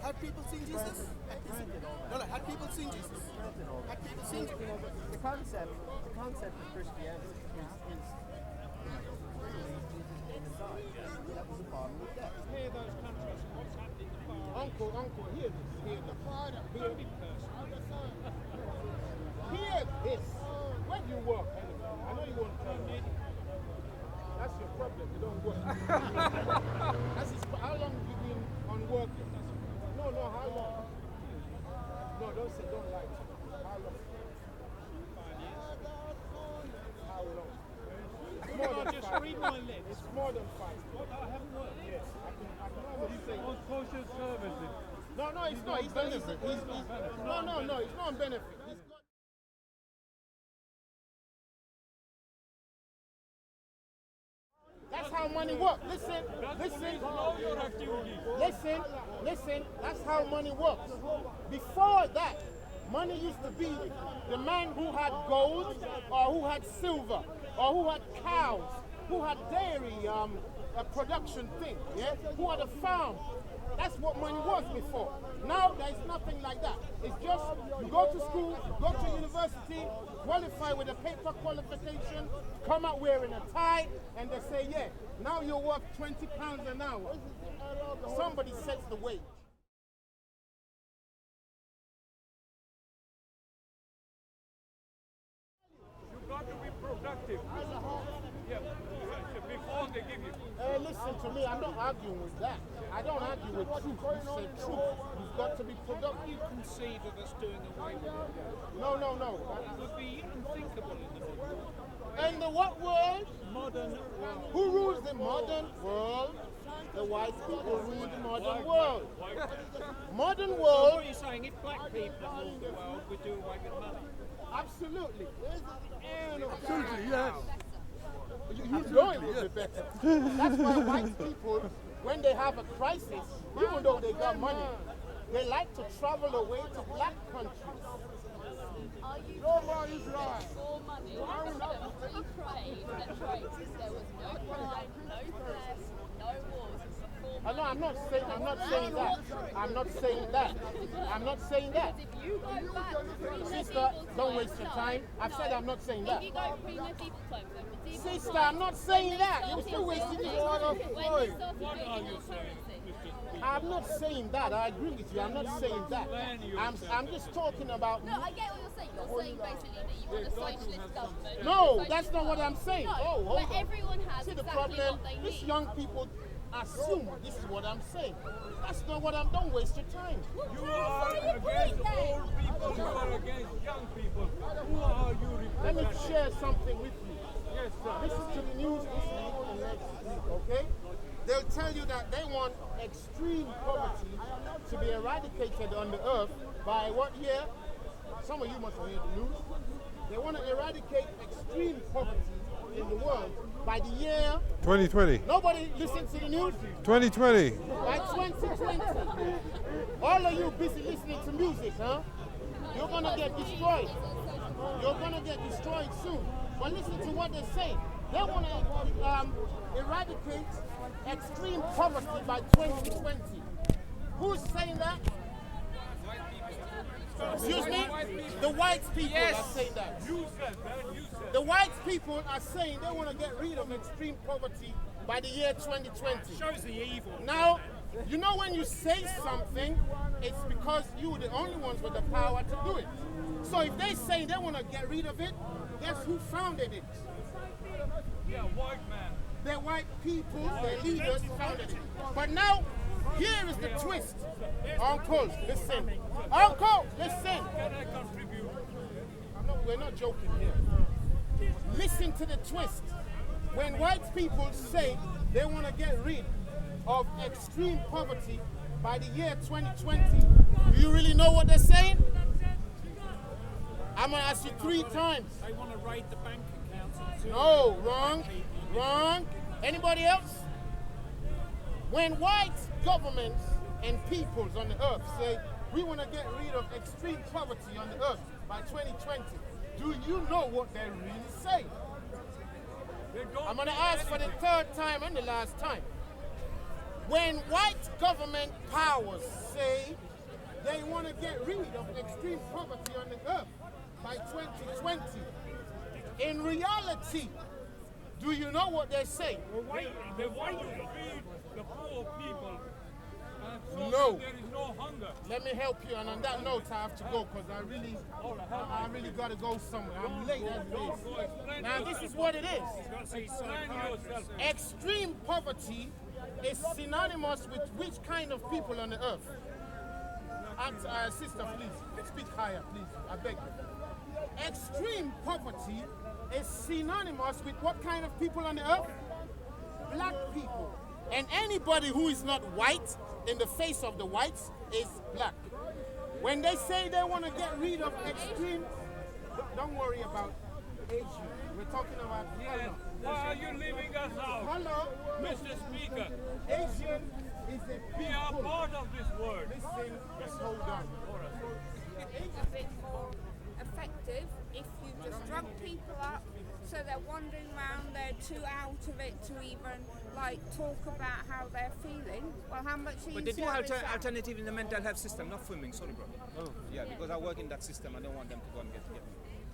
Had people seen Jesus? No, had people seen Jesus? Had people seen Jesus? The concept of Christianity is that was a problem with that. Hear those countries and what's happening to far. Uncle, hear this. Hear this. Hear this. Hear this. Where do you work? I know you want to tell me. That's your problem. You don't work. How long have you been on work? No, how long? No, don't lie. How long? 5 years. How long? Just read my lips. It's more than 5 years. What? I haven't worked. Yes, I can almost say. On social services. No, it's not. He's benefit. No, it's not on benefit. He's got. That's how money works. Listen. That's how money works. Before that, money used to be the man who had gold, or who had silver, or who had cows, who had dairy production thing, yeah, who had a farm. That's what money was before. Now there's nothing like that. It's just you go to school, go to university, qualify with a paper qualification, come out wearing a tie, and they say, yeah, now you're worth £20 an hour. Somebody sets the wage. You've got to be productive. Yeah. Before they give you. Listen to me, I'm not arguing with that. I don't argue with truth. You say truth. You've got to be productive. You conceive of us doing away with it. No. It would be unthinkable in the modern world. In the what world? Modern world. Who rules the modern world? The white people rule the modern world. Modern So world. what are you saying? If black people ruled the world, we'd do away with money? Absolutely. Absolutely, yes. You know it would be better. That's why white people, when they have a crisis, even though they got money, they like to travel away to black countries. Are you No more Israel. for money? Free trade and trade. There was no crime, no theft, no wars. It's for money. No, I'm not saying that. I'm not saying that. If you go back to pre-medieval Sister, times, don't waste your time. I've said I'm not saying that. If you go pre-medieval times, when medieval Sister, times, I'm not saying when that. they You're still started wasting building- your time. When they started What are building you our saying, currency. Mr. I'm not saying that. I agree with you. I'm not saying that. I'm just talking about. No, I get what you're saying. You're saying basically that you want a socialist government. No, that's not what I'm saying. No, Oh, hold where on. everyone has See the exactly problem? what they These need. young people assume this is what I'm saying. That's not what I'm. Don't waste your time. You are against old people, you are against young people. Who are you Let me representing? share something with you. Yes, sir. Listen to the news this week and next week, okay? They'll tell you that they want extreme poverty to be eradicated on the earth by what year? Some of you must have heard the news. They want to eradicate extreme poverty in the world by the year. 2020. Nobody listens to the news? 2020. By 2020. All of you busy listening to music, huh? You're going to get destroyed. You're going to get destroyed soon. But listen to what they say. They want to eradicate extreme poverty by 2020. Who's saying that? Excuse me? The white people are saying that. You said that, you said The white people are saying they want to get rid of extreme poverty by the year 2020. Shows the evil. Now, you know when you say something, it's because you're the only ones with the power to do it. So if they say they want to get rid of it, guess who founded it? yeah, white man. They're white people, their leaders founded it. But now, here is the twist. Uncle, listen. Uncle, listen. Can I contribute? We're not joking here. Listen to the twist. When white people say they want to get rid of extreme poverty by the year 2020, do you really know what they're saying? I'm going to ask you 3 times. They want to raid the bank accounts. And No, wrong. Anybody else? When white governments and peoples on the earth say we want to get rid of extreme poverty on the earth by 2020, do you know what they're really saying? They don't I'm going to do ask for the anything. 3rd time and the last time. When white government powers say they want to get rid of extreme poverty on the earth by 2020, in reality, do you know what they say? They want to feed the poor people. And so No. that there is no hunger. Let me help you, and on that note, I have to go because I really got to go somewhere. I'm late as it is. Now, this is what it is. Explain yourself. Extreme poverty is synonymous with which kind of people on the earth? And, sister, please, speak higher, please. I beg you. Extreme poverty is synonymous with what kind of people on the earth? Black people. And anybody who is not white in the face of the whites is black. When they say they want to get rid of extreme, don't worry about Asian. We're talking about Yes. Why are you leaving us out? Hello. Mr. Speaker, Asian is a we are part of this world. Listen, just hold on. A bit more effective if you just drug people up so they're wandering around, they're too out of it to even like talk about how they're feeling. Well, how much easier But they do is that? alternative in the mental health system, not filming. Sorry, bro. Oh. Yeah, because I work in that system. I don't want them to go and get together.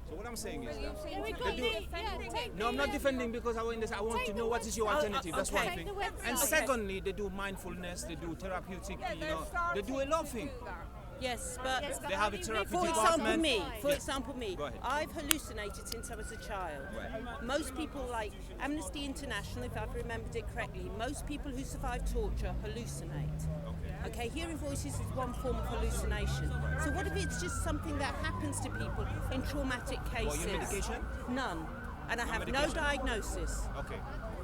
So what I'm saying is You that seem we to got be the- defending yeah, it. no, I'm not defending because I want to know what is your alternative. That's one okay. thing. Check the website. And secondly, they do mindfulness, they do therapeutic, Yeah, you they're know, they do a starting lot of to things. do that. Yes, but Yes, but They how have do a you therapy for live example department. me, for Yeah. example me, Go ahead. I've hallucinated since I was a child. Right. Most people, like Amnesty International, if I've remembered it correctly, most people who survive torture hallucinate. Okay, hearing voices is one form of hallucination. So what if it's just something that happens to people in traumatic cases? What, your medication? None. And I have no medication? diagnosis. Okay.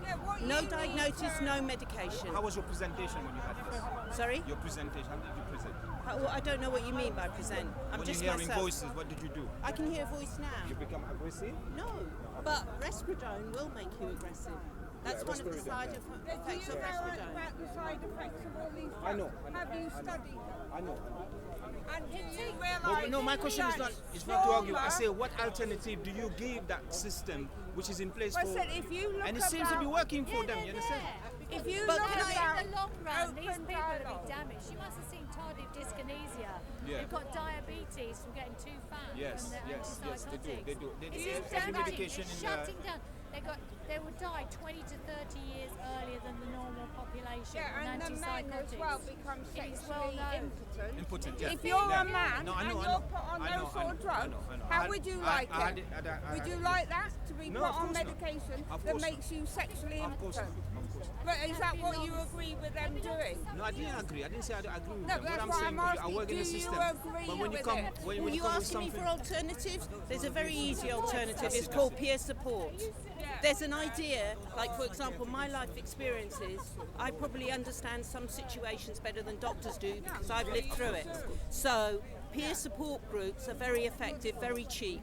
Yeah, what No you need diagnosis, to- no medication. How was your presentation when you had this? Sorry? Your presentation, how did you present? Well, I don't know what you mean by present. I'm When just you're hearing myself. voices, what did you do? I can hear a voice now. You become aggressive? No, but Respradone will make you aggressive. That's one of the side Do effects you of know Respradone. about the side effects of all these drugs? I know. Have you studied them? I know. And do you Well, realise no, my question is not that to argue. I trauma- say, what alternative do you give that system which is in place Well, I for? said, if you look And it seems to be about- working for them. You understand? If you But look can I- about In the long run, these open people will dialogue. be damaged. You must have seen tardive dyskinesia. Yeah. They've got diabetes from getting too fat. Yes, from the yes, yes, they do, antipsychotics. they do. They It's do. just Every damaging. medication It's in the- shutting down. They will die 20 to 30 years earlier than the normal population. Yeah, and the men as well become It's sexually well known. impotent. Impotent, yeah. If you're Yeah. a man No, I know, and I you're know. put on I know, those I sort of know, drugs, I know, I know. how I- would you I- like I had it? it- I Would had you it. like that to be No, put of on course not. medication Of that course makes you sexually Of course not. impotent? Of course not. But is that what you agree with them doing? No, I didn't agree. I didn't say I agree with No, them. that's What I'm why saying I'm to you, I asking, work in do the you system. agree But when you with come, it? when Were you you come with asking me something, for alternatives? There's a very easy alternative. That's It's it, called that's it. peer support. There's an idea, like for example, my life experiences, I probably understand some situations better than doctors do because I've lived through it. So peer support groups are very effective, very cheap.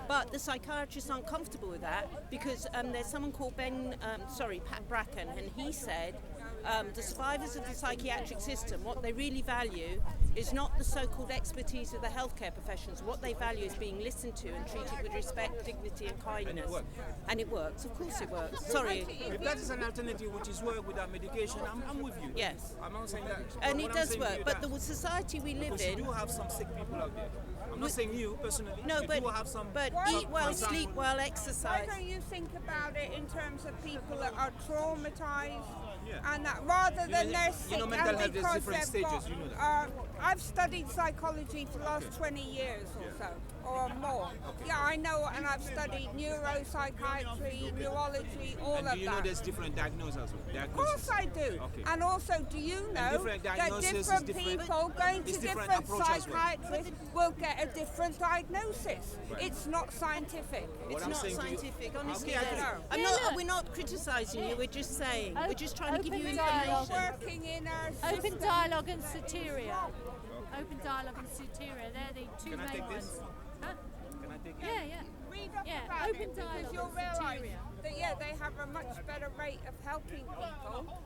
But the psychiatrists aren't comfortable with that because there's someone called Pat Bracken, and he said the survivors of the psychiatric system, what they really value is not the so-called expertise of the healthcare professions. What they value is being listened to and treated with respect, dignity and kindness. works. And it works, of course it works. Sorry. if that is an alternative which is work without medication, I'm with you. Yes. I'm not saying that. And What it I'm does saying to work, you but that- the society we live because you in... do have some sick people out there. I'm not saying you personally. No, you but, do have some. but Why- eat well, why- sleep well, Why exercise. don't you think about it in terms of people that are traumatized Yeah. and that rather than you- they're you sick know mental and health, there's because different they've stages, got, you know that. I've studied psychology for the last 20 years or so, or more. Yeah, I know, and I've studied neuropsychiatry, neurology, all And of do you know that. there's different diagnoses as well? Of course I do. Okay. And also, do you know different that diagnosis is different different- people going to it's different different approach as well. psychiatrists will get a different diagnosis? Right. It's not scientific. What It's I'm not saying to you- scientific, honestly. Okay, I no. agree. I'm Yeah, not. look. We're not criticising you. We're just saying. We're just trying to give you Open information. dialogue. Working in our Open system. dialogue and Soteria. Open dialogue and Soteria. They're the two Can I main take this? ones. Huh? Can I take it? Yeah, yeah. Read up Yeah, about open it because dialogue you'll and realise Soteria. that they have a much better rate of helping people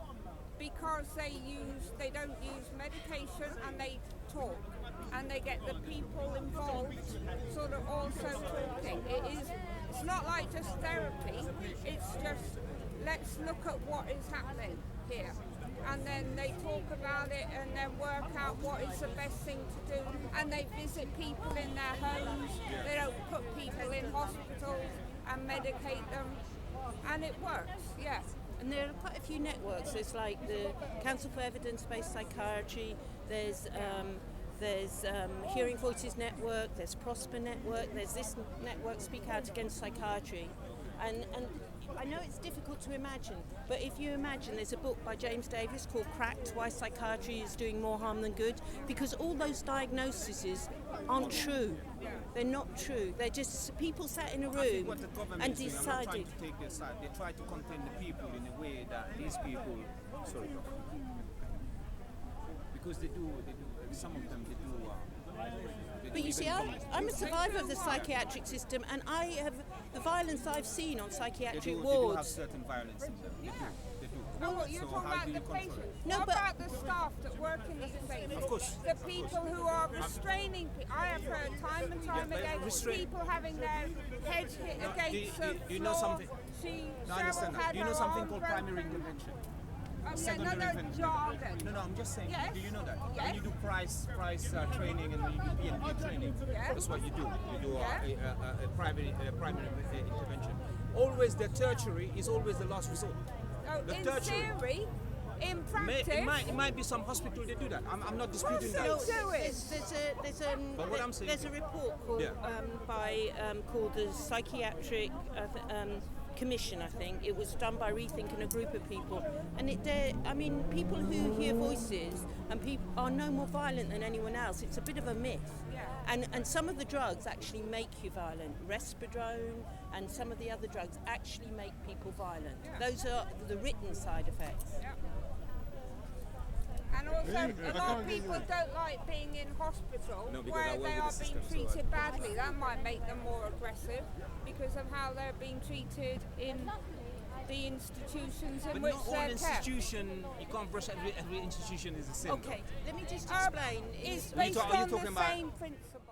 because they don't use medication and they talk and they get the people involved sort of also talking. It's not like just therapy, it's just let's look at what is happening here. and then they talk about it and then work out what is the best thing to do, and they visit people in their homes. They don't put people in hospitals and medicate them, and it works. Yes. And there are quite a few networks. There's like the Council for Evidence-Based Psychiatry. There's Hearing Voices Network. There's Prosper Network. There's this network, Speak Out Against Psychiatry. And I know it's difficult to imagine, but if you imagine, there's a book by James Davis called Cracked: Why Psychiatry is Doing More Harm Than Good, because all those diagnoses aren't true. They're not true. They're just people sat in a I think room what the government and is doing, I'm not trying decided. to take their side. They try to contain the people in a way that these people, sorry, because they do. Some of them they do. But you see, I'm a survivor of the psychiatric system, and the violence I've seen on They psychiatric do have wards. certain violence in them. They do. No, you're So talking how about do you the control patients. it? No, what but- about the staff that work in these places? Of course. The people who are restraining people. I have heard time and time but again people having their heads hit No, against the do you know floor. something? She, No, I Cheryl understand that. had Do you know her something arm called broken. primary intervention? Oh, yeah, Secondary no, intervention. jargon. No, I'm just saying. Yes. Do you know that? Yes. When you do price training and when you do PNP training, Yes. that's what you do. You do Yes. a primary intervention. Always the tertiary is always the last resort. Oh, The in tertiary. theory, in practice, It might be some hospital they do that. I'm not disputing Well, that. so- do it. But what I'm saying- There's a report called Yeah. called the Psychiatric Commission, I think. It was done by Rethink and a group of people, and people who hear voices and people are no more violent than anyone else. It's a bit of a myth. Yeah. And some of the drugs actually make you violent. Respidrone and some of the other drugs actually make people violent. Yeah. Those are the written side effects. And also, a lot of people don't like being in hospital No, because I where work they with are the being system, so treated badly. That might make them more aggressive because of how they're being treated in the institutions in But which not all they're kept. institution, you can't brush every institution is the same. Okay, let me just Uh, explain. It's Is- based Are you on talking the about- same principle.